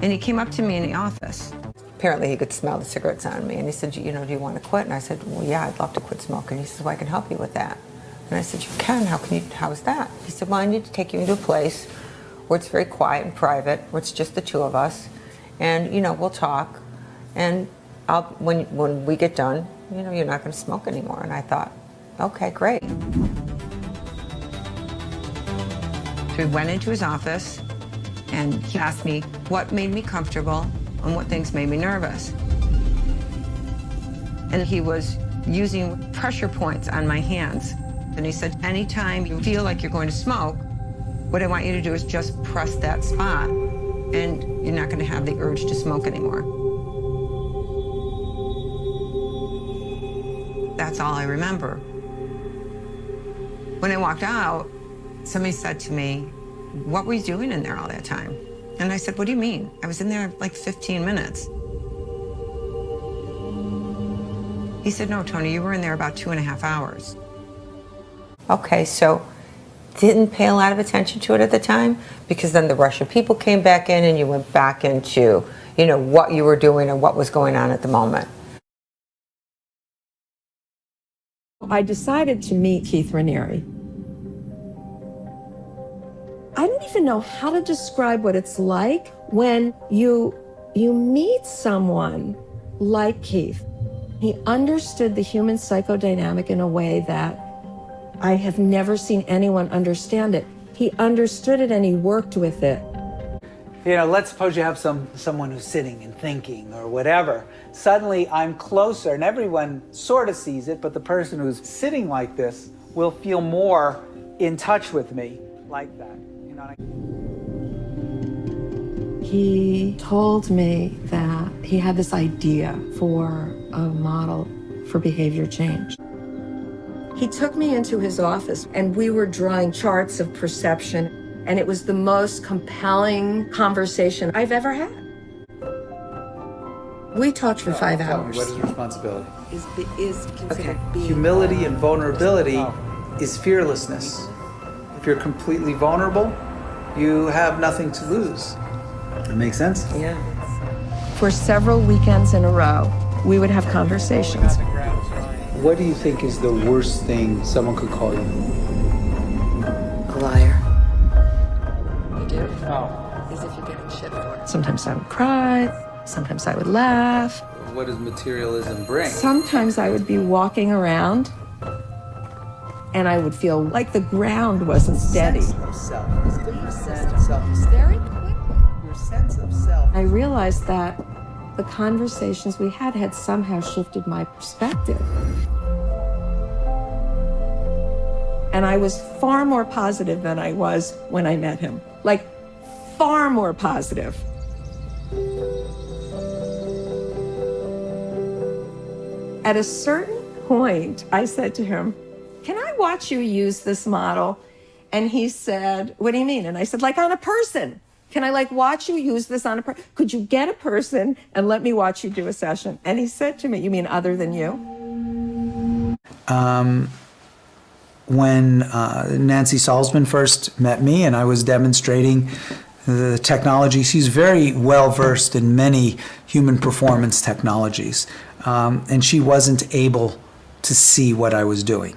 And he came up to me in the office. Apparently he could smell the cigarettes on me, and he said, you know, do you want to quit? And I said, well, yeah, I'd love to quit smoking. He said, well, I can help you with that. And I said, you can? How is that? He said, well, I need to take you into a place where it's very quiet and private, where it's just the two of us, and, you know, we'll talk, and when we get done, you know, you're not going to smoke anymore. And I thought, okay, great. We went into his office, and he asked me what made me comfortable and what things made me nervous. And he was using pressure points on my hands. And he said, anytime you feel like you're going to smoke, what I want you to do is just press that spot, and you're not going to have the urge to smoke anymore. That's all I remember. When I walked out, somebody said to me, what were you doing in there all that time? And I said, what do you mean? I was in there like 15 minutes. He said, no, Tony, you were in there about 2.5 hours. Okay, so didn't pay a lot of attention to it at the time, because then the rush of people came back in and you went back into, you know, what you were doing and what was going on at the moment. I decided to meet Keith Raniere. I don't even know how to describe what it's like when you meet someone like Keith. He understood the human psychodynamic in a way that I have never seen anyone understand it. He understood it and he worked with it. You know, let's suppose you have someone who's sitting and thinking or whatever. Suddenly I'm closer, and everyone sort of sees it, but the person who's sitting like this will feel more in touch with me like that. You know what He told me that he had this idea for a model for behavior change. He took me into his office and we were drawing charts of perception, and it was the most compelling conversation I've ever had. We talked for 5 hours. What is responsibility? Is considered being Humility and vulnerability is fearlessness. If you're completely vulnerable, you have nothing to lose. That makes sense? Yeah. For several weekends in a row, we would have conversations. What do you think is the worst thing someone could call you? A liar. You do? Oh. As if you're getting shit for it. Sometimes I would cry. Sometimes I would laugh. What does materialism bring? Sometimes I would be walking around and I would feel like the ground wasn't steady. Sense of self is different than self-esteem. Very quickly. Your sense of self. I realized that the conversations we had somehow shifted my perspective. And I was far more positive than I was when I met him. Like, far more positive. At a certain point, I said to him, can I watch you use this model? And he said, what do you mean? And I said, like on a person. Can I like watch you use this on a person? Could you get a person and let me watch you do a session? And he said to me, you mean other than you? When Nancy Salzman first met me and I was demonstrating the technology, she's very well versed in many human performance technologies, and she wasn't able to see what I was doing.